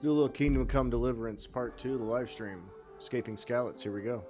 Do a little Kingdom Come Deliverance Part 2, the live stream. Escaping Scallots, here we go.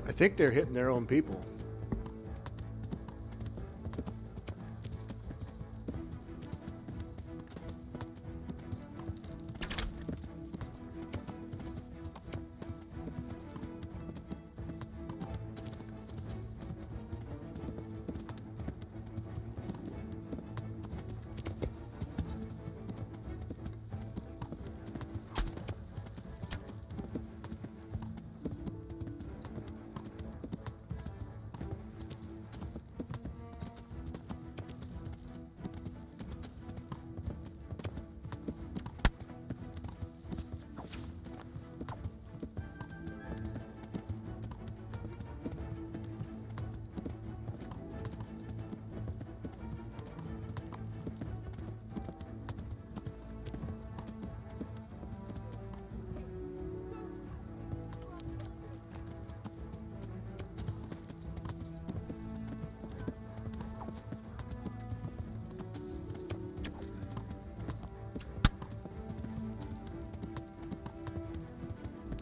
I think they're hitting their own people.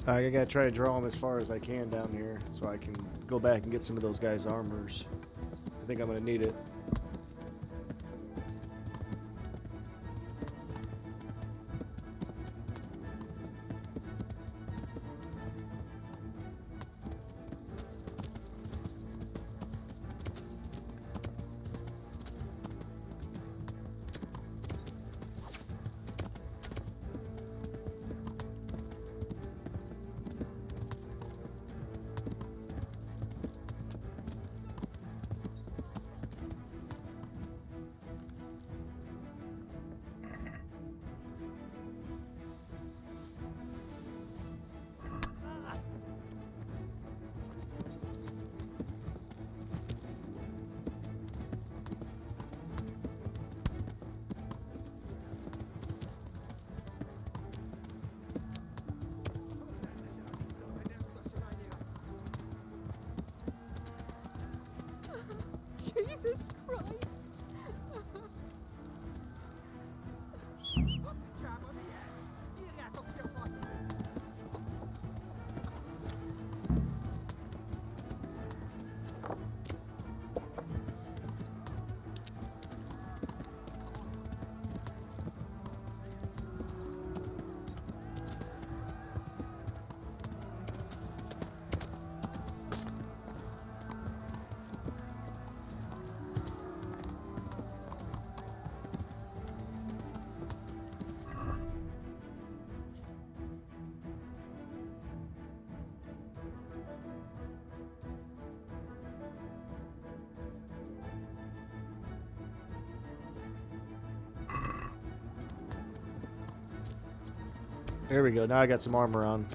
I gotta try to draw them as far as I can down here so I can go back and get some of those guys' armors. I think I'm gonna need it. Jesus Christ! There we go. Now I got some armor on.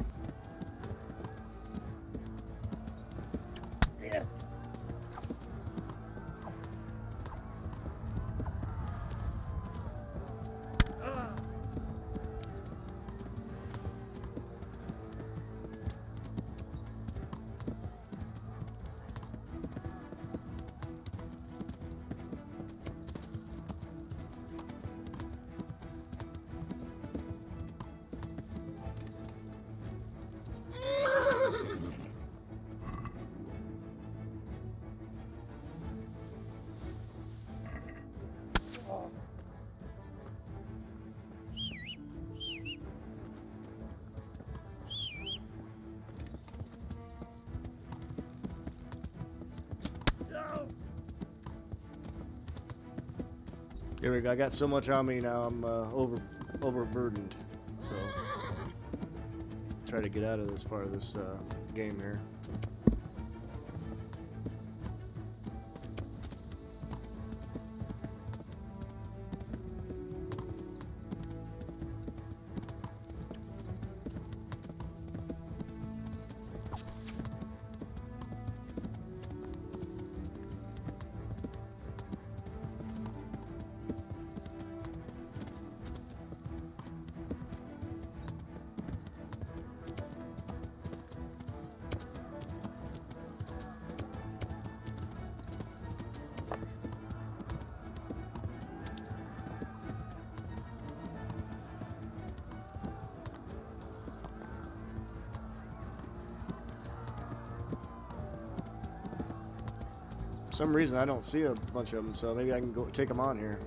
There we go. I got so much on me now. I'm overburdened. So try to get out of this part of this game here. For some reason I don't see a bunch of them, so maybe I can go take them on here.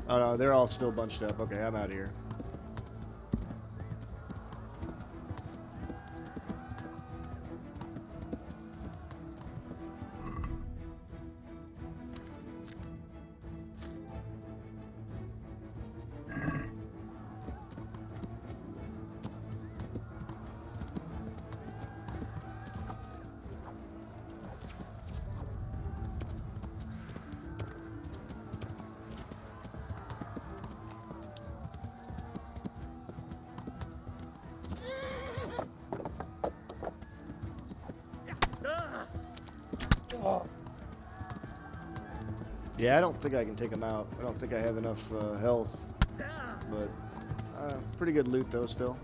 Oh no, they're all still bunched up. Okay, I'm out of here. Yeah, I don't think I can take them out. I don't think I have enough health, but pretty good loot though still.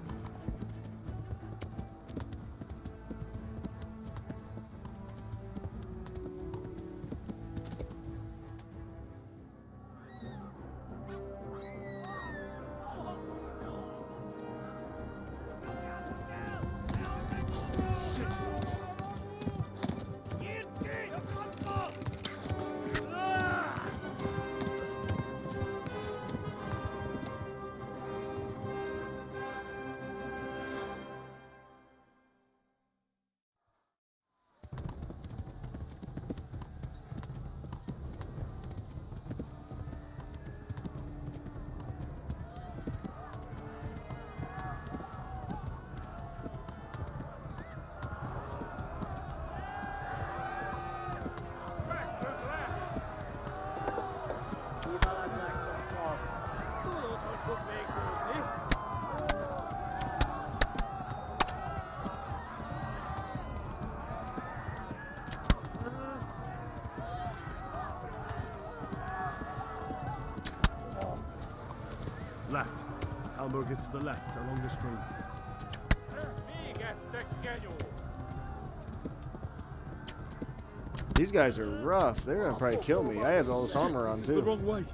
Hamburg is to the left, along the stream. These guys are rough. They're gonna probably kill me. I have all this armor on The too. wrong way.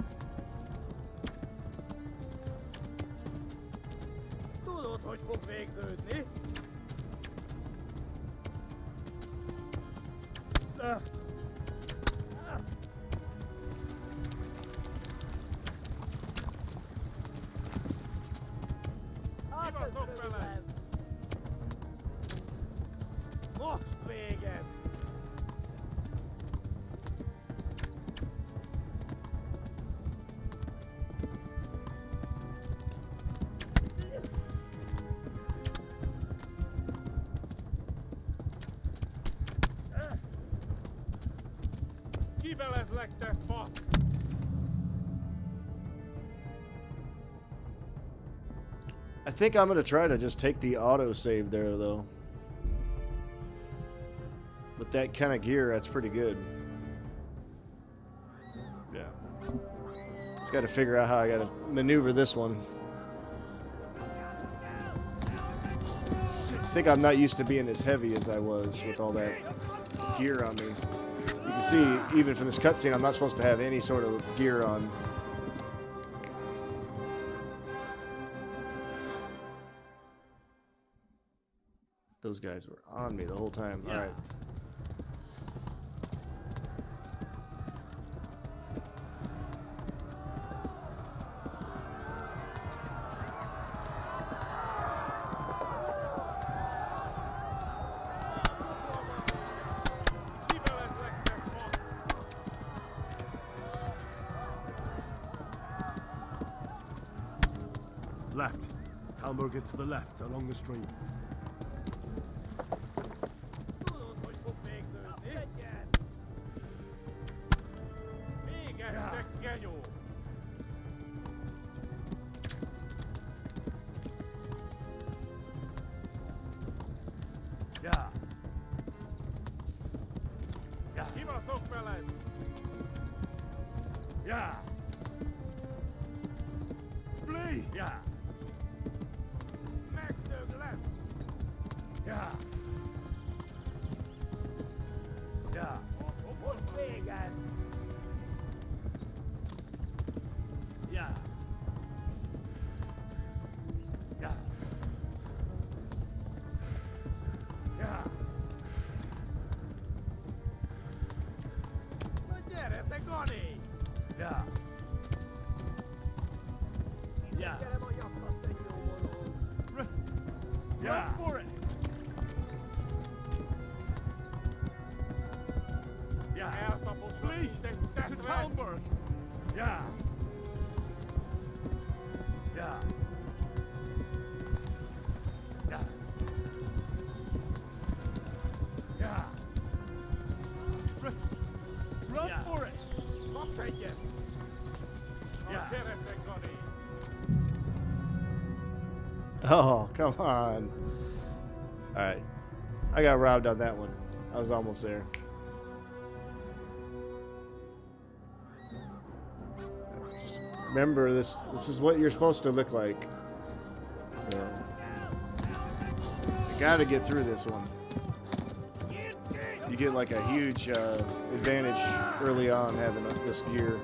Tudod, hogy fog végződni? Most véged! Kivelezlek, te fasz! I think I'm gonna try to just take the auto save there though. With that kind of gear, that's pretty good. Yeah. Just got to figure out how I got to maneuver this one. I think I'm not used to being as heavy as I was with all that gear on me. You can see, even from this cutscene, I'm not supposed to have any sort of gear on. Those guys were on me the whole time. All right. Left. Hamburg is to the left, along the stream. Tudod, hogy fog végződni? Véged, te genyó! Yeah. Yeah. Kibaszok veled! Yeah. Flee. Yeah. Megdöglek! Yeah. Yeah. Most véged! Yeah. Yeah. Yeah. Na gyere, te Gani! Yeah. Yeah. Gyere a nyakat, te nyomorult! Yeah. Run for it! Yeah. Eltaposod Flee mindegy to tetred! Talmberg. Yeah. Yeah. Yeah. Yeah. Run Yeah. for it. Kapsz egyet! Na Yeah. gyere, te Gani! Oh, come on. All right. I got robbed on that one. I was almost there. Just remember, this is what you're supposed to look like. So, I got to get through this one. You get like a huge advantage early on having this gear.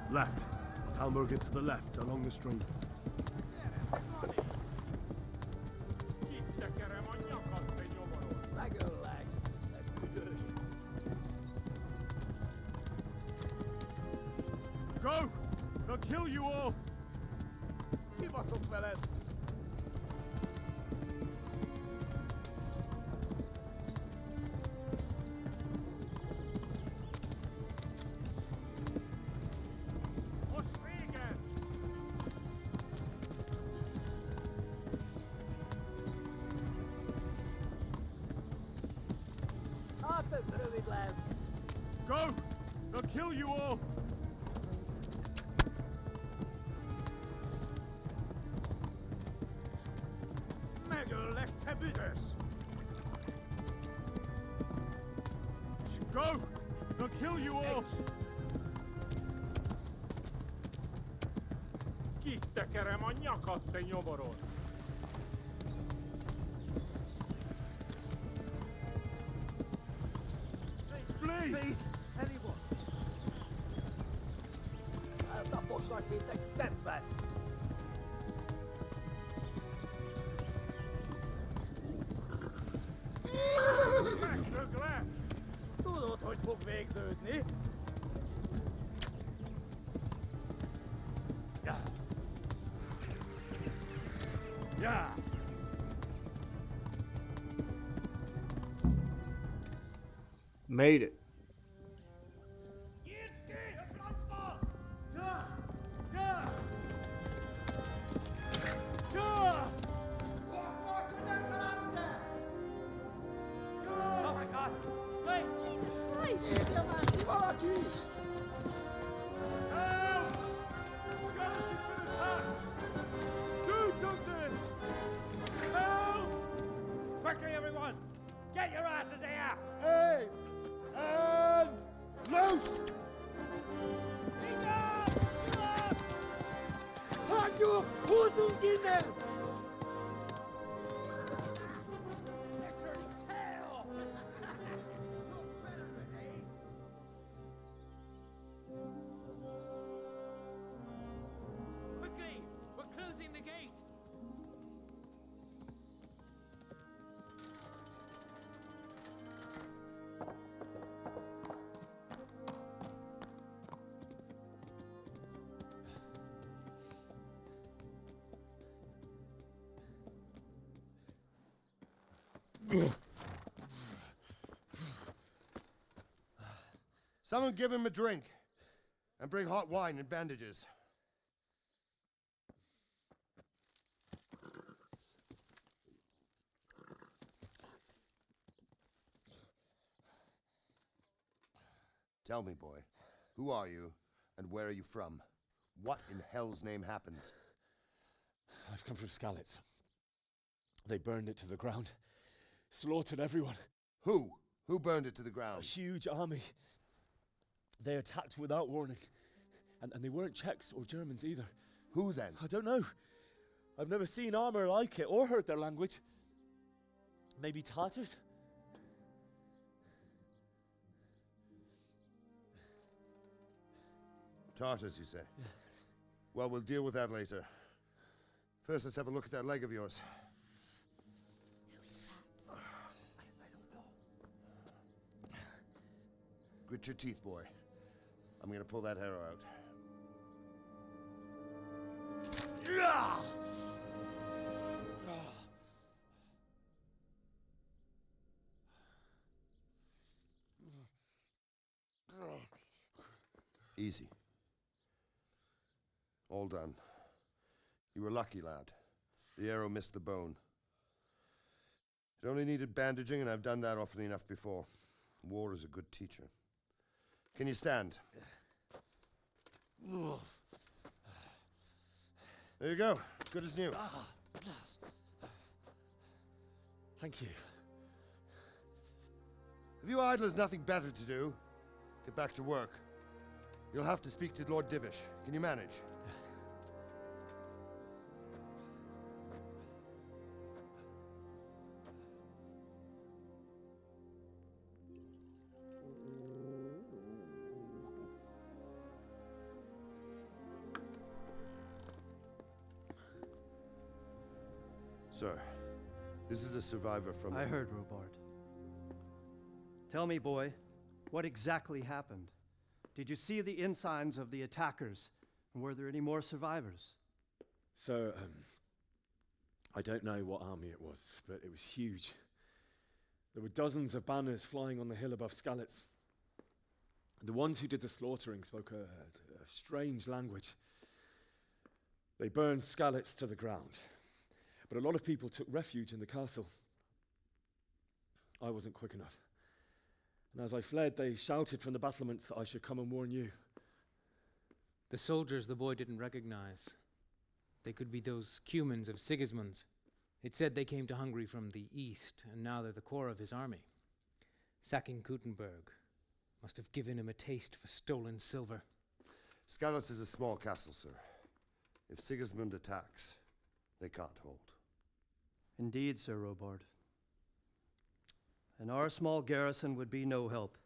Left. Talmberg is to the left, along the stream. Itt tekerem a nyakat, te nyomorult! Megöllek, te büdös! Go! They'll kill you all! Kibaszok veled! Go! They'll kill you all! Go! They'll kill you all! Kitekerem a nyakat, te nyomorod! Flee! Please, anyone. Eltaposlak tittek szemben! Megdög lesz! Tudod, hogy fog végződni? Yeah! Made it. Oh my God! Wait! Jesus Christ! Valaki! Help! Skeleton's been attacked! Do something! Help! Quickly, everyone! Get your asses here! Hey! And loose! Hagyjuk! Húzzunk innen! Quickly! We're closing the gate! Someone give him a drink. And bring hot wine and bandages. Tell me, boy, who are you and where are you from? What in hell's name happened? I've come from Skalitz. They burned it to the ground. Slaughtered everyone. Who? Who burned it to the A ground? huge army. They attacked without warning. And they weren't Czechs or Germans either. Who then? I don't know. I've never seen armor like it or heard their language. Maybe Tatars? Tartars, you say? Yeah. Well, we'll deal with that later. First, let's have a look at that leg of yours. I don't know. Grit your teeth, boy. I'm gonna pull that arrow out. Easy. All done. You were lucky, lad. The arrow missed the bone. It only needed bandaging, and I've done that often enough before. War is a good teacher. Can you stand? There you go. Good as new. Thank you. Have you idlers nothing better to do? Get back to work. You'll have to speak to Lord Divish. Can you manage? Sir, this is a survivor from... I heard, Robard. Tell me, boy, what exactly happened? Did you see the ensigns of the attackers? And were there any more survivors? So, I don't know what army it was, but it was huge. There were dozens of banners flying on the hill above Skalitz. The ones who did the slaughtering spoke a strange language. They burned Skalitz to the ground. But a lot of people took refuge in the castle. I wasn't quick enough. And as I fled, they shouted from the battlements that I should come and warn you. The soldiers the boy didn't recognize. They could be those Cumans of Sigismund's. It said they came to Hungary from the east, and now they're the core of his army. Sacking Gutenberg must have given him a taste for stolen silver. Skalitz is a small castle, sir. If Sigismund attacks, they can't hold. Indeed, Sir Robard. And our small garrison would be no help,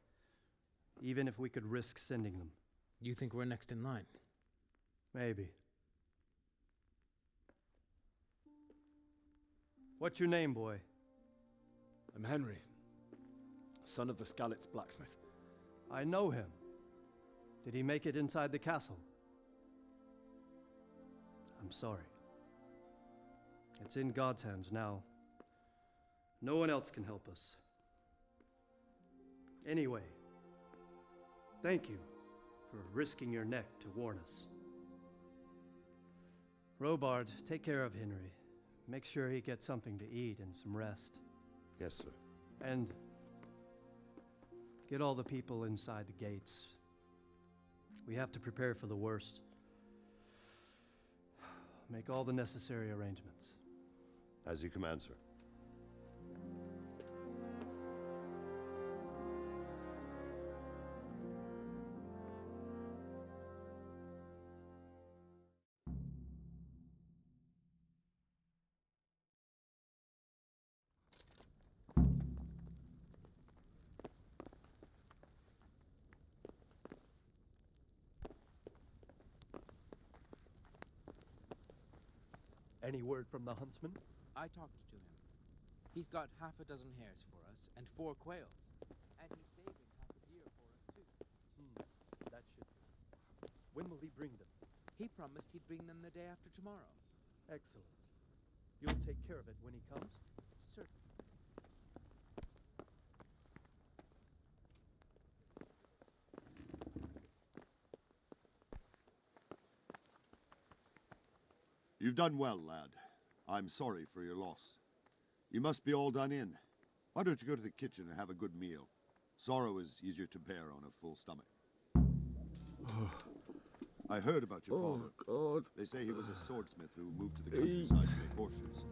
even if we could risk sending them. You think we're next in line? Maybe. What's your name, boy? I'm Henry, son of the Skalitz blacksmith. I know him. Did he make it inside the castle? I'm sorry. It's in God's hands now. No one else can help us. Anyway, thank you for risking your neck to warn us. Robard, take care of Henry. Make sure he gets something to eat and some rest. Yes, sir. And get all the people inside the gates. We have to prepare for the worst. Make all the necessary arrangements. As you command, sir. Any word from the huntsman? I talked to him. He's got half a dozen hares for us and 4 quails. And he's saving half a deer for us, too. That should do. When will he bring them? He promised he'd bring them the day after tomorrow. Excellent. You'll take care of it when he comes? Certainly. You've done well, lad. I'm sorry for your loss. You must be all done in. Why don't you go to the kitchen and have a good meal? Sorrow is easier to bear on a full stomach. I heard about your father. Oh, God. They say he was a swordsmith who moved to the countryside to make horseshoes.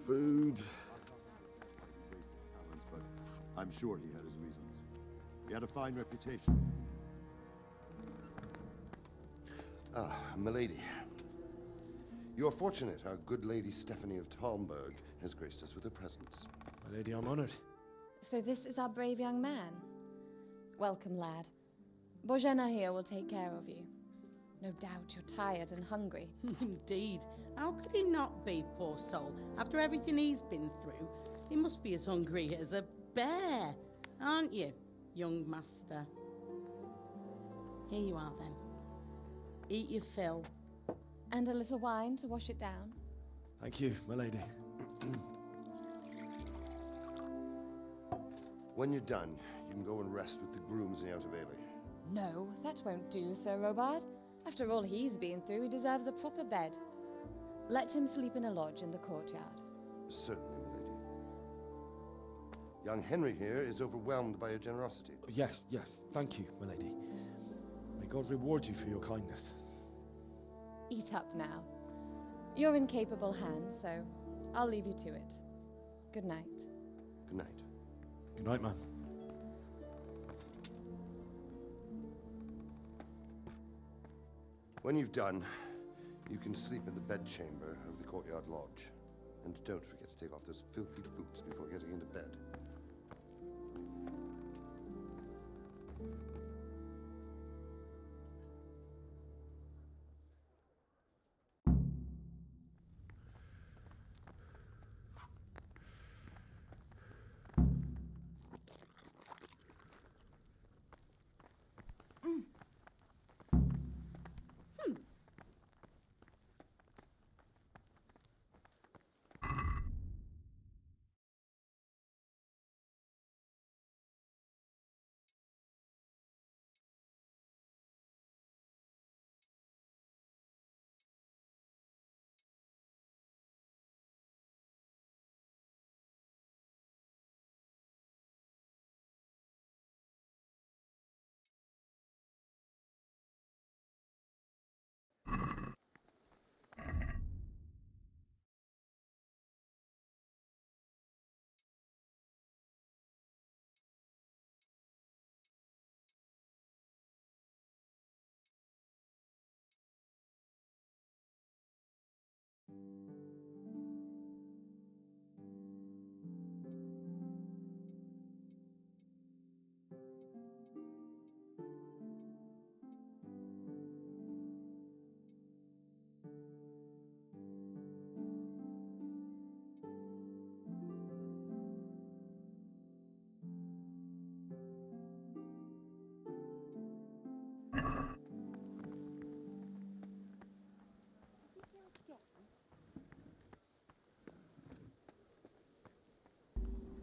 Food. But I'm sure he had his reasons. He had a fine reputation. Ah, milady. You are fortunate our good lady Stephanie of Talmberg has graced us with her presence. My lady, I'm honored. So this is our brave young man. Welcome, lad. Bozhena here will take care of you. No doubt you're tired and hungry. Indeed. How could he not be, poor soul? After everything he's been through, he must be as hungry as a bear, aren't you, young master? Here you are, then. Eat your fill. And a little wine to wash it down. Thank you, my lady. When you're done, you can go and rest with the grooms in the Outer Bailey. No, that won't do, Sir Robard. After all he's been through, he deserves a proper bed. Let him sleep in a lodge in the courtyard. Certainly, milady. Young Henry here is overwhelmed by your generosity. Yes, yes. Thank you, my lady. May God reward you for your kindness. Eat up now. You're in capable hands, so I'll leave you to it. Good night. Good night. Good night, ma'am. When you've done, you can sleep in the bedchamber of the courtyard lodge. And don't forget to take off those filthy boots before getting into bed.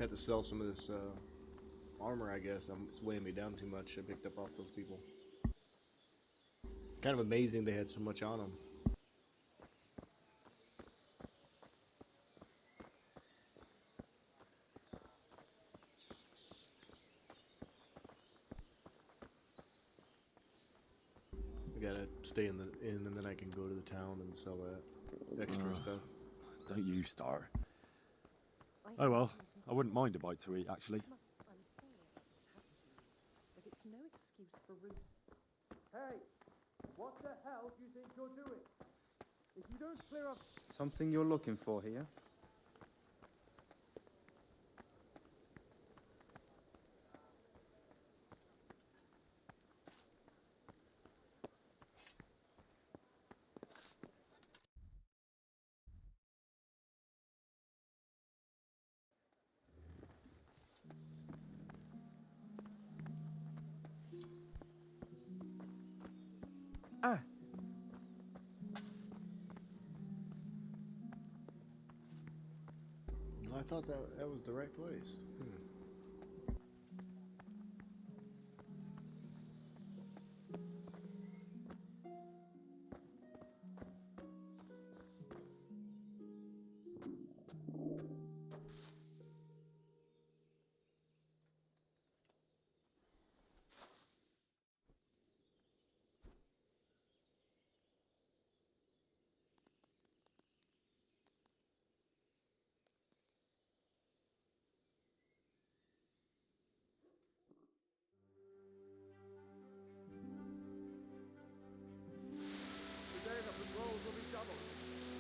Had to sell some of this armor, I guess. It's weighing me down too much. I picked up off those people. Kind of amazing they had so much on them. I gotta stay in the inn, and then I can go to the town and sell that extra stuff. Don't you start. Oh well, I wouldn't mind a bite to eat, actually. I'm sorry about what happened to you, but it's no excuse for Ruth. Hey, what the hell do you think you're doing? If you don't clear up... Something you're looking for here? Ah, I thought that was the right place. Today the patrols will be doubled.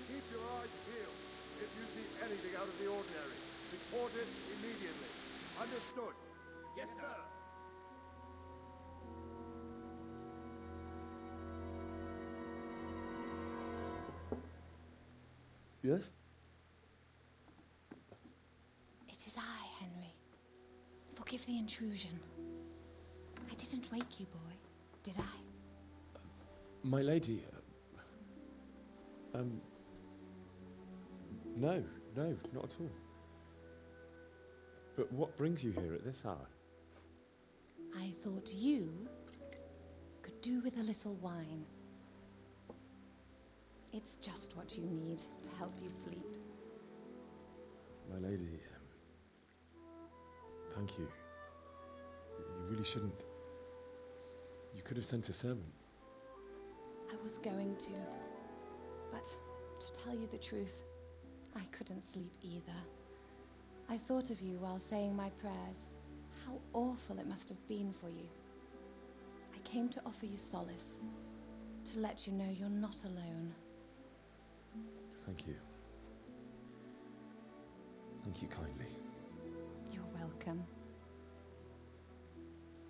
Keep your eyes peeled. If you see anything out of the ordinary, report it immediately. Understood? Yes, sir. Yes? It is I, Henry. Forgive the intrusion. I didn't wake you, boy, did I? My lady, no, not at all. But what brings you here at this hour? I thought you could do with a little wine. It's just what you need to help you sleep. My lady, thank you. You really shouldn't. You could have sent a servant. I was going to, but to tell you the truth, I couldn't sleep either. I thought of you while saying my prayers. How awful it must have been for you. I came to offer you solace, to let you know you're not alone. Thank you. Thank you kindly. You're welcome.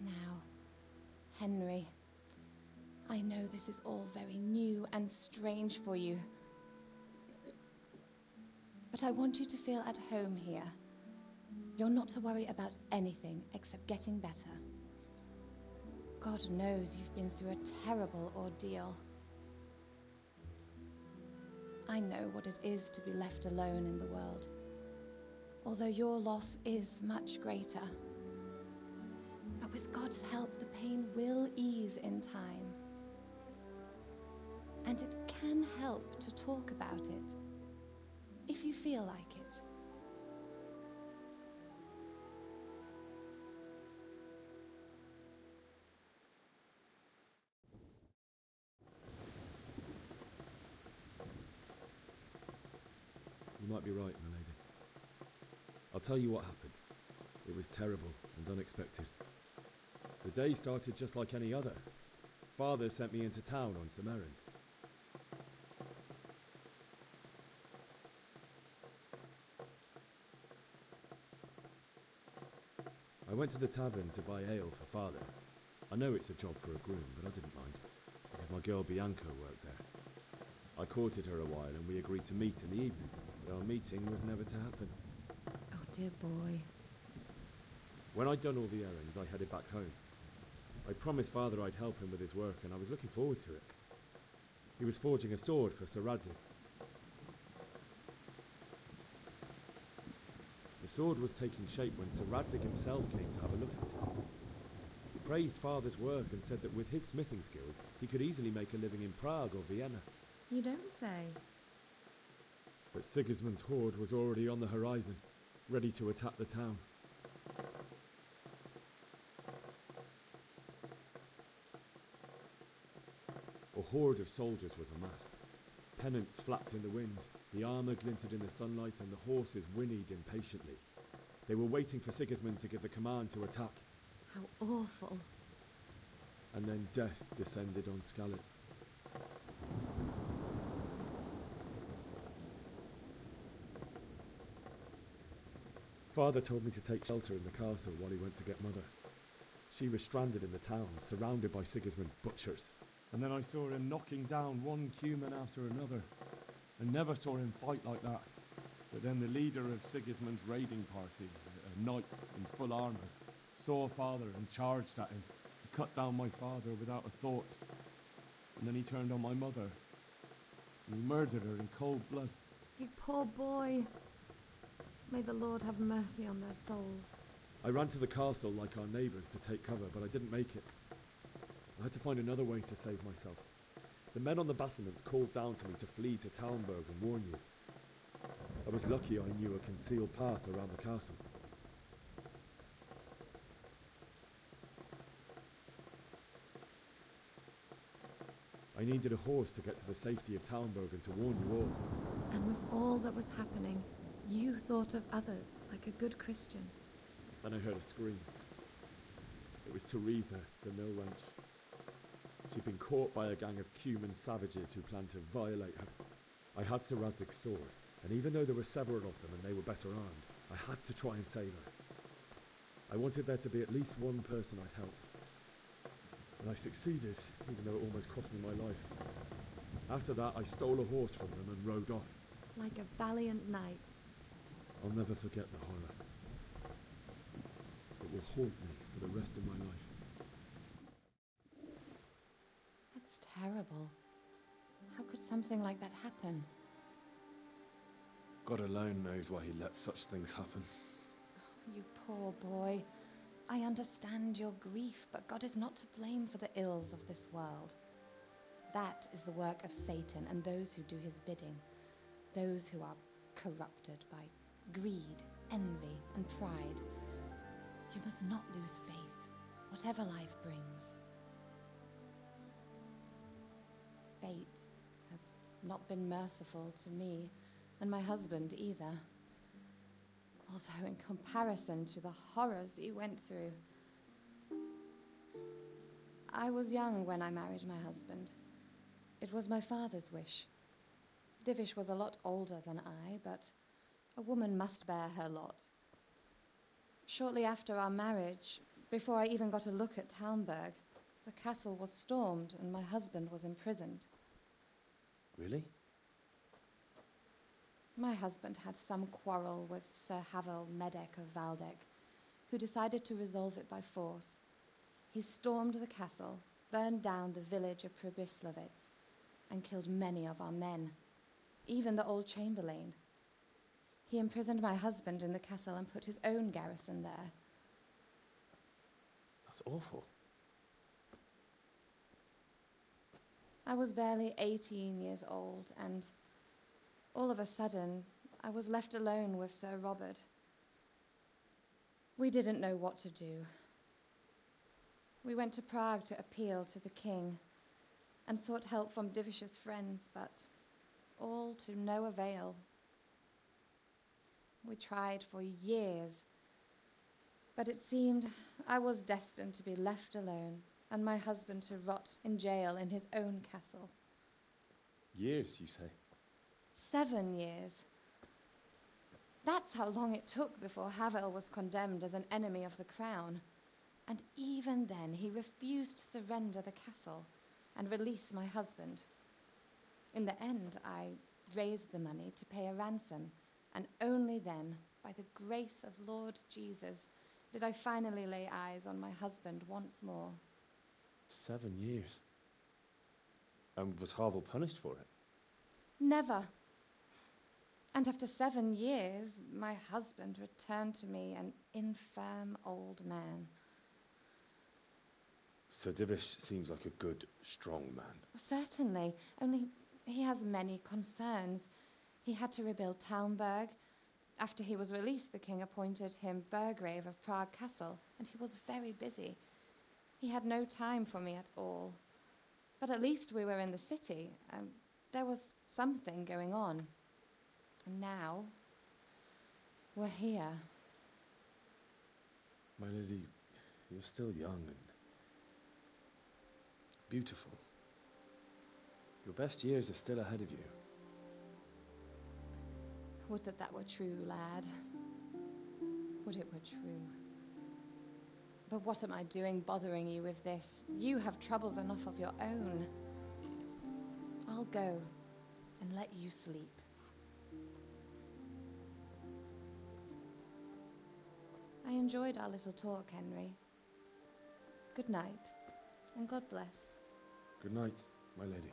Now, Henry, I know this is all very new and strange for you, but I want you to feel at home here. You're not to worry about anything except getting better. God knows you've been through a terrible ordeal. I know what it is to be left alone in the world, although your loss is much greater. But with God's help, the pain will ease in time. And it can help to talk about it, if you feel like it. You might be right, my lady. I'll tell you what happened. It was terrible and unexpected. The day started just like any other. Father sent me into town on some errands. I went to the tavern to buy ale for Father. I know it's a job for a groom, but I didn't mind, because my girl Bianca worked there. I courted her a while and we agreed to meet in the evening, but our meeting was never to happen. Oh, dear boy. When I'd done all the errands, I headed back home. I promised Father I'd help him with his work, and I was looking forward to it. He was forging a sword for Sir Radzik. The sword was taking shape when Sir Radzig himself came to have a look at it. He praised Father's work and said that with his smithing skills, he could easily make a living in Prague or Vienna. You don't say. But Sigismund's horde was already on the horizon, ready to attack the town. A horde of soldiers was amassed. Pennants flapped in the wind, the armour glinted in the sunlight, and the horses whinnied impatiently. They were waiting for Sigismund to give the command to attack. How awful. And then death descended on Skalitz. Father told me to take shelter in the castle while he went to get Mother. She was stranded in the town, surrounded by Sigismund's butchers. And then I saw him knocking down one Cuman after another. I never saw him fight like that. But then the leader of Sigismund's raiding party, a knight in full armour, saw Father and charged at him. He cut down my father without a thought. And then he turned on my mother. And he murdered her in cold blood. You poor boy. May the Lord have mercy on their souls. I ran to the castle like our neighbours to take cover, but I didn't make it. I had to find another way to save myself. The men on the battlements called down to me to flee to Talmberg and warn you. I was lucky I knew a concealed path around the castle. I needed a horse to get to the safety of Talmberg and to warn you all. And with all that was happening, you thought of others like a good Christian. Then I heard a scream. It was Teresa, the mill wench. She'd been caught by a gang of Cuman savages who planned to violate her. I had Sir Radzig's sword, and even though there were several of them and they were better armed, I had to try and save her. I wanted there to be at least one person I'd helped. And I succeeded, even though it almost cost me my life. After that, I stole a horse from them and rode off. Like a valiant knight. I'll never forget the horror. It will haunt me for the rest of my life. That's terrible. How could something like that happen? God alone knows why he lets such things happen. You poor boy. I understand your grief, but God is not to blame for the ills of this world. That is the work of Satan and those who do his bidding. Those who are corrupted by greed, envy, and pride. You must not lose faith, whatever life brings. Fate has not been merciful to me, and my husband either. Although in comparison to the horrors you went through. I was young when I married my husband. It was my father's wish. Divish was a lot older than I, but a woman must bear her lot. Shortly after our marriage, before I even got a look at Talmberg, the castle was stormed and my husband was imprisoned. Really? My husband had some quarrel with Sir Havel Medek of Valdek, who decided to resolve it by force. He stormed the castle, burned down the village of Pribyslavitz, and killed many of our men, even the old chamberlain. He imprisoned my husband in the castle and put his own garrison there. That's awful. I was barely 18 years old, and all of a sudden, I was left alone with Sir Robert. We didn't know what to do. We went to Prague to appeal to the king and sought help from Divish's friends, but all to no avail. We tried for years, but it seemed I was destined to be left alone and my husband to rot in jail in his own castle. Years, you say? 7 years. That's how long it took before Havel was condemned as an enemy of the crown. And even then, he refused to surrender the castle and release my husband. In the end, I raised the money to pay a ransom, and only then, by the grace of Lord Jesus, did I finally lay eyes on my husband once more. 7 years. And was Havel punished for it? Never. And after 7 years, my husband returned to me an infirm old man. Sir Divish seems like a good, strong man. Certainly, only he has many concerns. He had to rebuild Talmberg. After he was released, the king appointed him Burgrave of Prague Castle, and he was very busy. He had no time for me at all. But at least we were in the city. There was something going on. And now, we're here. My lady, you're still young and beautiful. Your best years are still ahead of you. Would that that were true, lad. Would it were true. But what am I doing bothering you with this? You have troubles enough of your own. I'll go and let you sleep. I enjoyed our little talk, Henry. Good night, and God bless. Good night, my lady.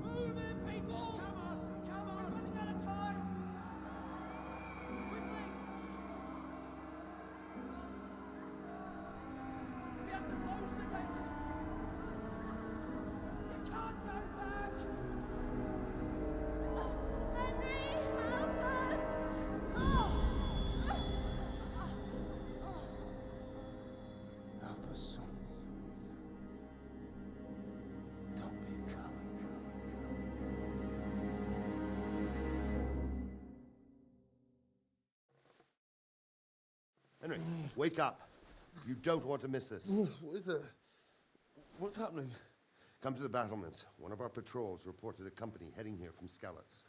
Move in, people! Come on! Come on! We're running out of time! Quickly! We have to close the gates! You can't go back! Henry, help us! Help us, son. Don't be a coward. Henry, wake up. You don't want to miss this. What is it? What's happening? Come to the battlements. One of our patrols reported a company heading here from Skalitz.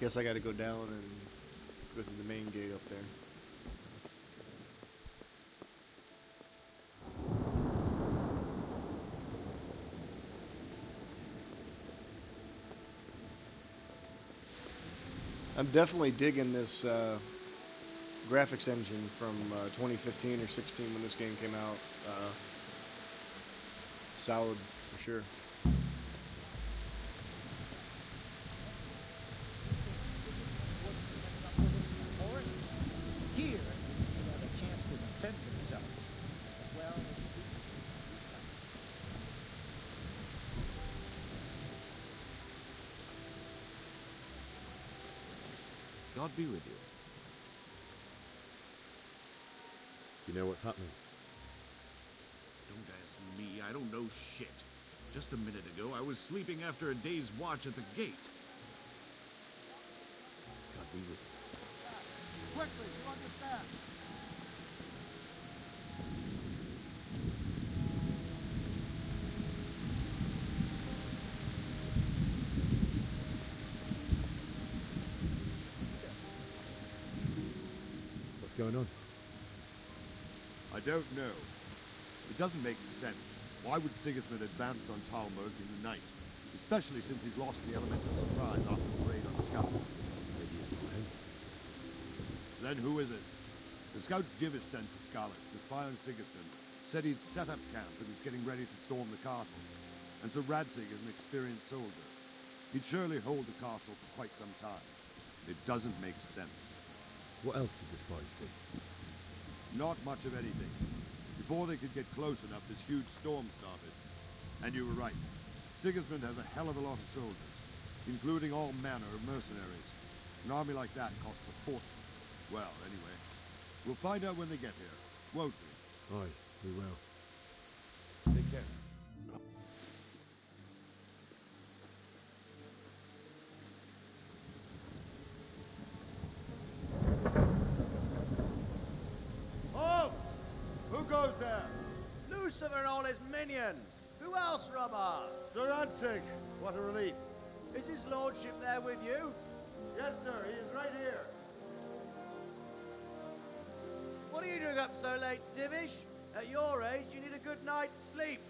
Guess I gotta go down and go through the main gate up there. I'm definitely digging this graphics engine from 2015 or 16 when this game came out. Solid, for sure. Here, they have a chance to defend themselves. Well, God be with you. You know what's happening? Don't ask me, I don't know shit. Just a minute ago, I was sleeping after a day's watch at the gate. God be with you. Quickly, you understand? What's going on? I don't know. It doesn't make sense. Why would Sigismund advance on Talmberg in the night? Especially since he's lost the element of surprise after the raid on Scouts. Maybe it's not him. Then who is it? The scouts Jivis sent to Skalis to spy on Sigismund said he'd set up camp and was getting ready to storm the castle. And so Radzig is an experienced soldier. He'd surely hold the castle for quite some time. It doesn't make sense. What else did the spies see? Not much of anything. Before they could get close enough, this huge storm started. And you were right. Sigismund has a hell of a lot of soldiers, including all manner of mercenaries. An army like that costs a fortune. Well, anyway, we'll find out when they get here, won't we? Aye, we will. Take care. Halt! Who goes there? Lucifer and all his minions. Who else, Robert? Sir Radzig. What a relief. Is his lordship there with you? Yes, sir. He is right here. What are you doing up so late, Divish? At your age, you need a good night's sleep.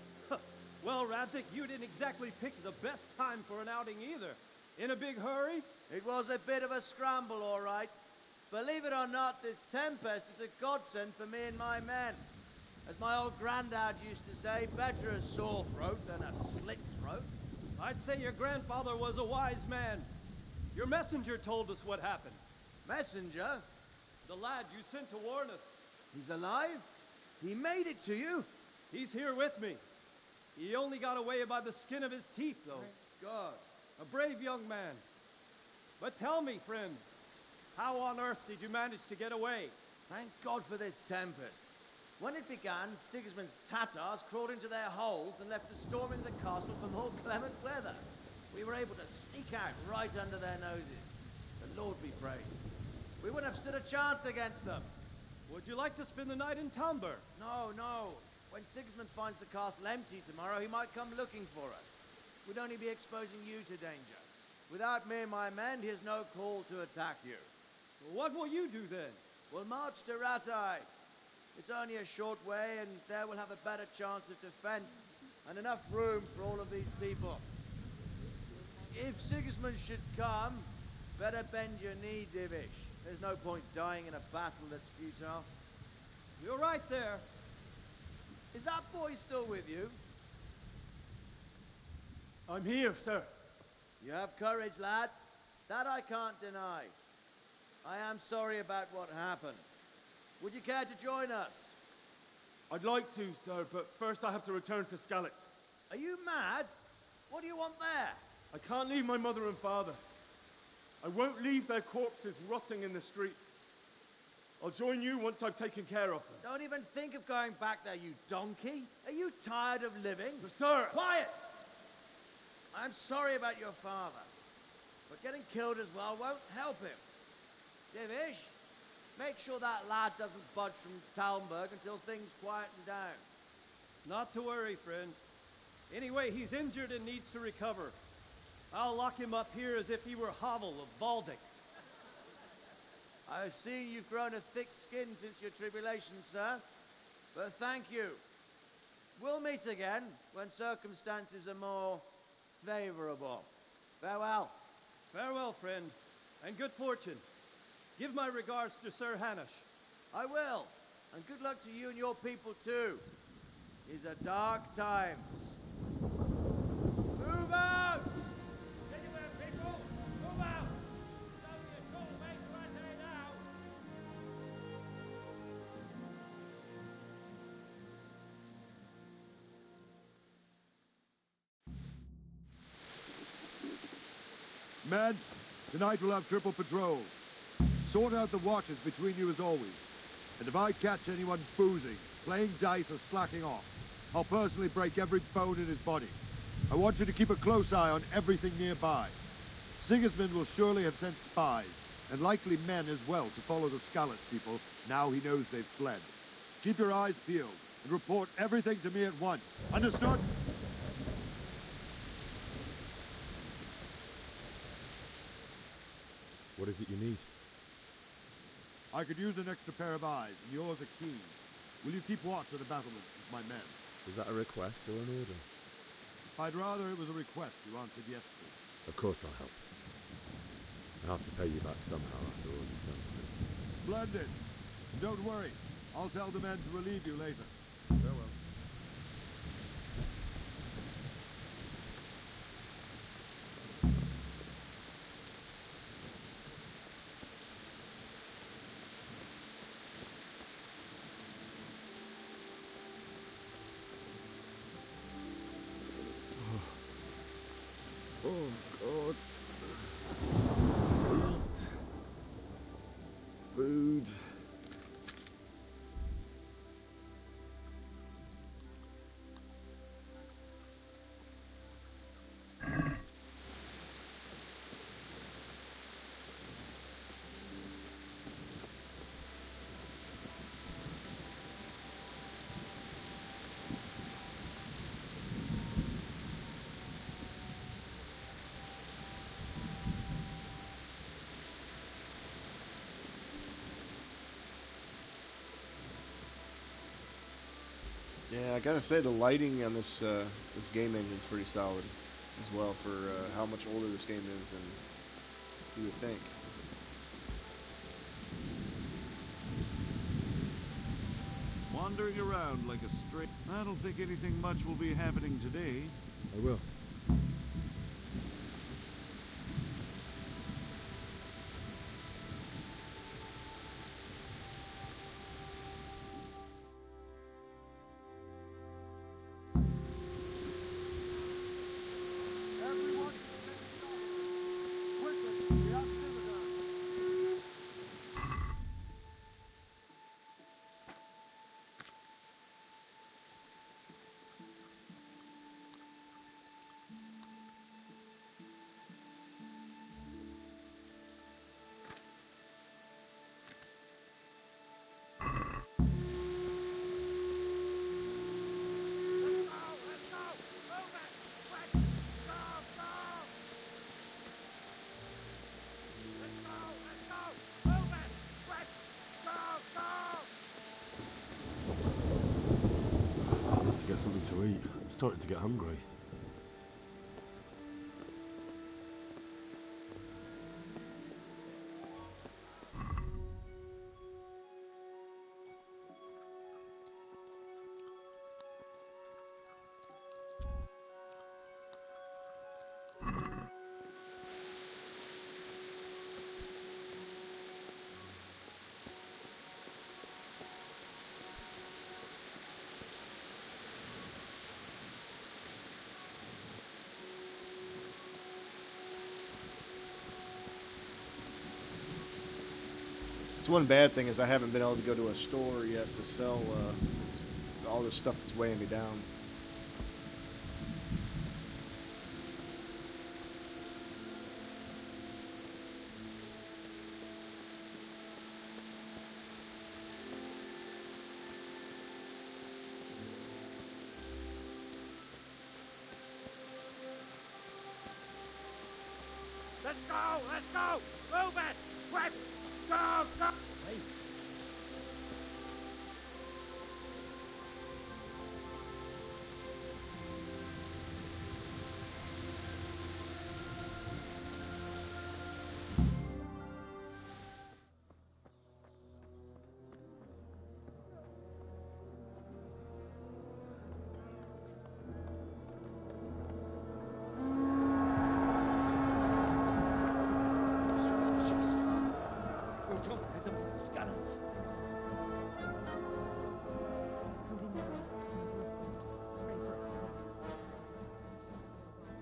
Well, Radzig, you didn't exactly pick the best time for an outing either. In a big hurry? It was a bit of a scramble, all right. Believe it or not, this tempest is a godsend for me and my men. As my old granddad used to say, better a sore throat than a slit throat. I'd say your grandfather was a wise man. Your messenger told us what happened. Messenger? The lad you sent to warn us. He's alive? He made it to you? He's here with me. He only got away by the skin of his teeth, though. Thank God. A brave young man. But tell me, friend, how on earth did you manage to get away? Thank God for this tempest. When it began, Sigismund's Tatars crawled into their holes and left us storming the castle for more clement weather. We were able to sneak out right under their noses. The Lord be praised. We wouldn't have stood a chance against them. Would you like to spend the night in Talmberg? No, no. When Sigismund finds the castle empty tomorrow, he might come looking for us. We'd only be exposing you to danger. Without me and my men, he has no call to attack you. What will you do then? We'll march to Ratai. It's only a short way, and there we'll have a better chance of defense, and enough room for all of these people. If Sigismund should come, better bend your knee, Divish. There's no point dying in a battle that's futile. You're right there. Is that boy still with you? I'm here, sir. You have courage, lad. That I can't deny. I am sorry about what happened. Would you care to join us? I'd like to, sir, but first I have to return to Skalitz. Are you mad? What do you want there? I can't leave my mother and father. I won't leave their corpses rotting in the street. I'll join you once I've taken care of them. Don't even think of going back there, you donkey. Are you tired of living? But sir! Quiet! I'm sorry about your father, but getting killed as well won't help him. Divish, make sure that lad doesn't budge from Talmberg until things quieten down. Not to worry, friend. Anyway, he's injured and needs to recover. I'll lock him up here as if he were Havel of Baldic. I've seen you've grown a thick skin since your tribulation, sir. But thank you. We'll meet again when circumstances are more favorable. Farewell. Farewell, friend, and good fortune. Give my regards to Sir Hanush. I will. And good luck to you and your people, too. These are dark times. Move out! Anywhere, people! Move out! It's only a short way to Rattay now! Men, tonight we'll have triple patrols. Sort out the watches between you as always. And if I catch anyone boozing, playing dice, or slacking off, I'll personally break every bone in his body. I want you to keep a close eye on everything nearby. Sigismund will surely have sent spies, and likely men as well, to follow the Skalitz people now he knows they've fled. Keep your eyes peeled, and report everything to me at once. Understood? What is it you need? I could use an extra pair of eyes, and yours are keen. Will you keep watch at the battlements with my men? Is that a request or an order? I'd rather it was a request you answered yes to. Of course I'll help. I have to pay you back somehow after all you've done for me. Splendid. And don't worry. I'll tell the men to relieve you later. Farewell. Oh, God. Eat. Food. Yeah, I gotta say the lighting on this this game engine's pretty solid as well for how much older this game is than you would think. Wandering around like a stray... I don't think anything much will be happening today. I will. Everyone, quickly, we have citizens. I need to get something to eat. I'm starting to get hungry. It's one bad thing is I haven't been able to go to a store yet to sell all this stuff that's weighing me down. Let's go! Let's go! Move it! Quick! Go! Go! Wait.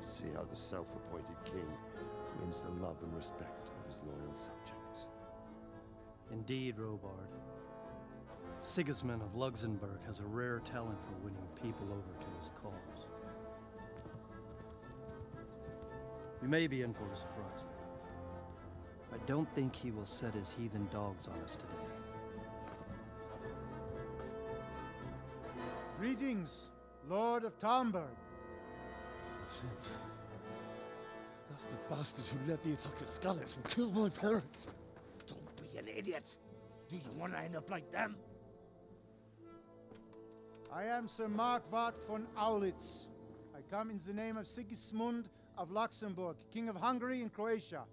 See how the self-appointed king wins the love and respect of his loyal subjects. Indeed, Robard. Sigismund of Luxembourg has a rare talent for winning people over to his cause. We may be in for a surprise, though. I don't think he will set his heathen dogs on us today. Greetings, Lord of Talmberg. That's the bastard who led the attack at Skalitz and killed my parents. Don't be an idiot. Do you want to end up like them? I am Sir Markvart von Aulitz. I come in the name of Sigismund of Luxembourg, King of Hungary and Croatia,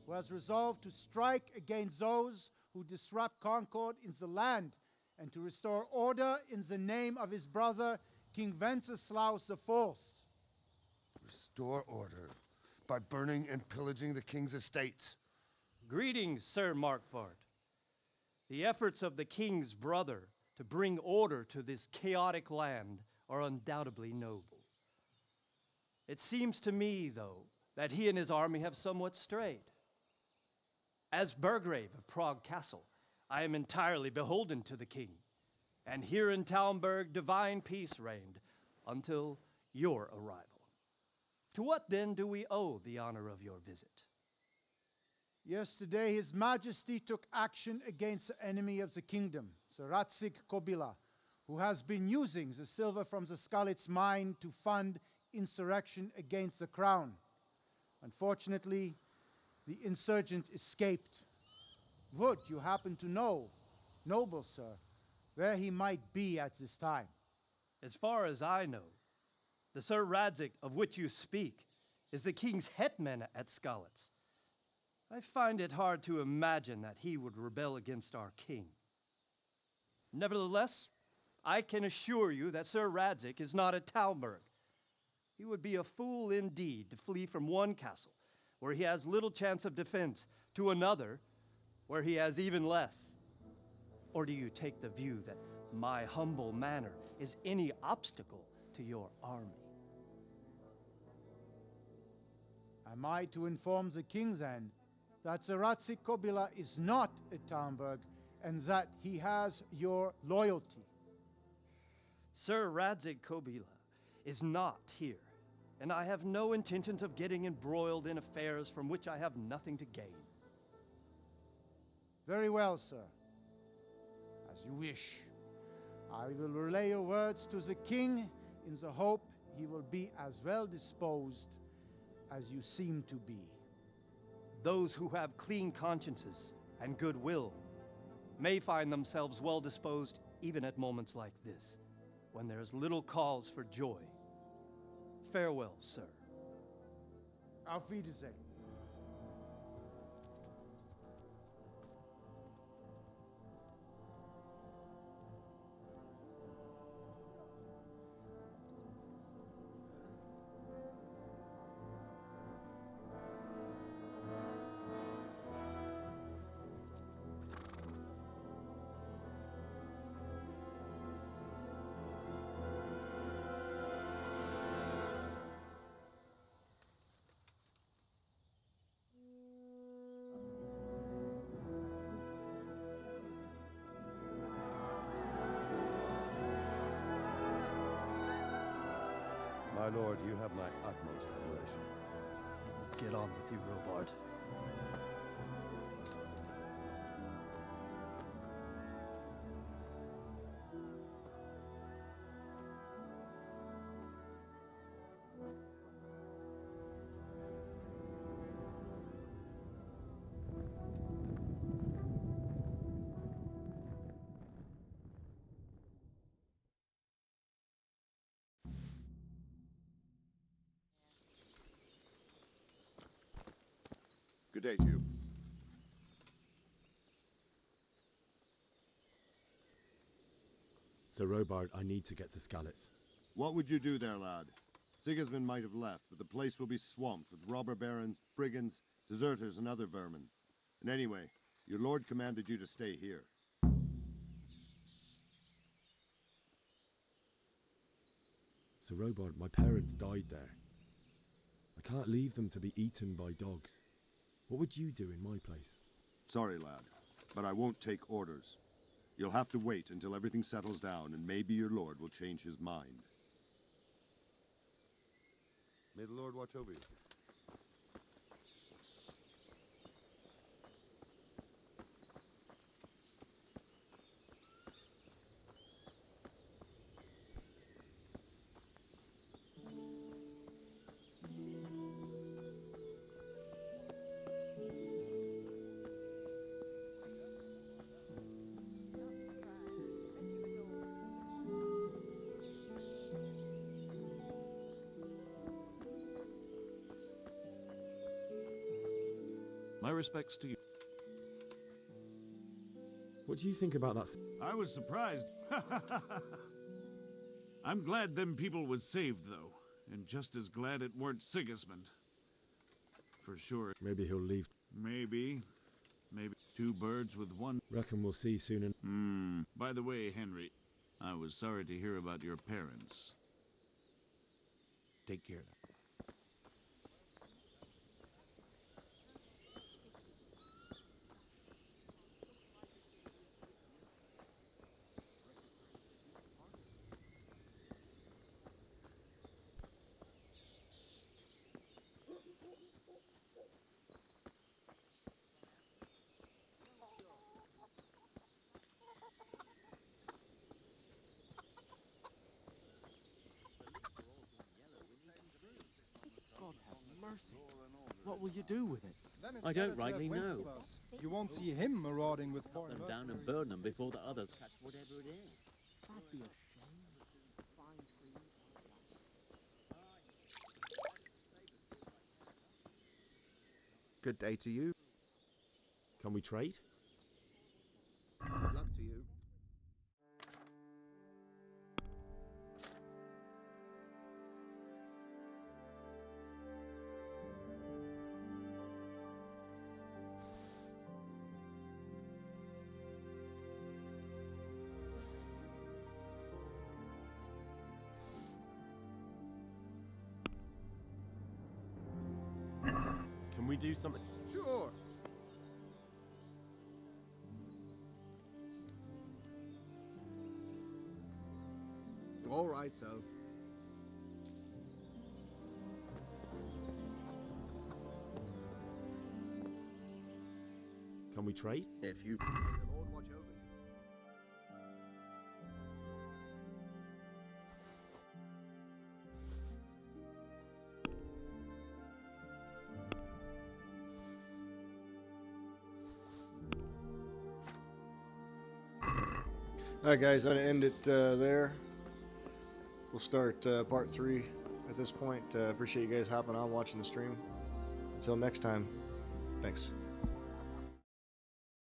who has resolved to strike against those who disrupt concord in the land and to restore order in the name of his brother, King Wenceslaus IV. Restore order by burning and pillaging the king's estates. Greetings, Sir Markvart. The efforts of the king's brother to bring order to this chaotic land are undoubtedly noble. It seems to me, though, that he and his army have somewhat strayed. As Burgrave of Prague Castle, I am entirely beholden to the king, and here in Talmberg divine peace reigned until your arrival. To what then do we owe the honor of your visit? Yesterday, His Majesty took action against the enemy of the kingdom, Sir Radzig Kobyla, who has been using the silver from the Skalitz mine to fund insurrection against the crown. Unfortunately, the insurgent escaped. Would you happen to know, noble sir, where he might be at this time? As far as I know, the Sir Radzig of which you speak is the king's hetman at Skalitz. I find it hard to imagine that he would rebel against our king. Nevertheless, I can assure you that Sir Radzig is not at Talmberg. He would be a fool indeed to flee from one castle, where he has little chance of defense, to another, where he has even less. Or do you take the view that my humble manner is any obstacle to your army? Am I to inform the king then that Sir Radzig Kobyla is not at Talmberg and that he has your loyalty? Sir Radzig Kobyla is not here, and I have no intentions of getting embroiled in affairs from which I have nothing to gain. Very well, sir. As you wish. I will relay your words to the king in the hope he will be as well disposed as you seem to be. Those who have clean consciences and goodwill may find themselves well disposed even at moments like this, when there is little cause for joy. Farewell, sir. Auf Wiedersehen. My lord, you have my utmost admiration. Get on with you, Robard. Good day to you. Sir Robard, I need to get to Skalitz. What would you do there, lad? Sigismund might have left, but the place will be swamped with robber barons, brigands, deserters, and other vermin. And anyway, your lord commanded you to stay here. Sir Robard, my parents died there. I can't leave them to be eaten by dogs. What would you do in my place? Sorry, lad, but I won't take orders. You'll have to wait until everything settles down, and maybe your lord will change his mind. May the Lord watch over you. My respects to you. What do you think about that? I was surprised. I'm glad them people was saved, though. And just as glad it weren't Sigismund. For sure. Maybe he'll leave. Maybe. Maybe two birds with one. Reckon we'll see soon. By the way, Henry, I was sorry to hear about your parents. Take care of them. God have mercy. What will you do with it? I don't rightly know. You won't see him marauding with foreign Them down and burn them before the others catch whatever it is. That'd be a shame. Fine trees. Good day to you. Can we trade? Good luck to you. Can we do something? Sure. All right, so. Can we trade? If you... The Lord watch over you. Alright guys, I'm going to end it there. We'll start part 3 at this point. Appreciate you guys hopping on, watching the stream. Until next time, thanks.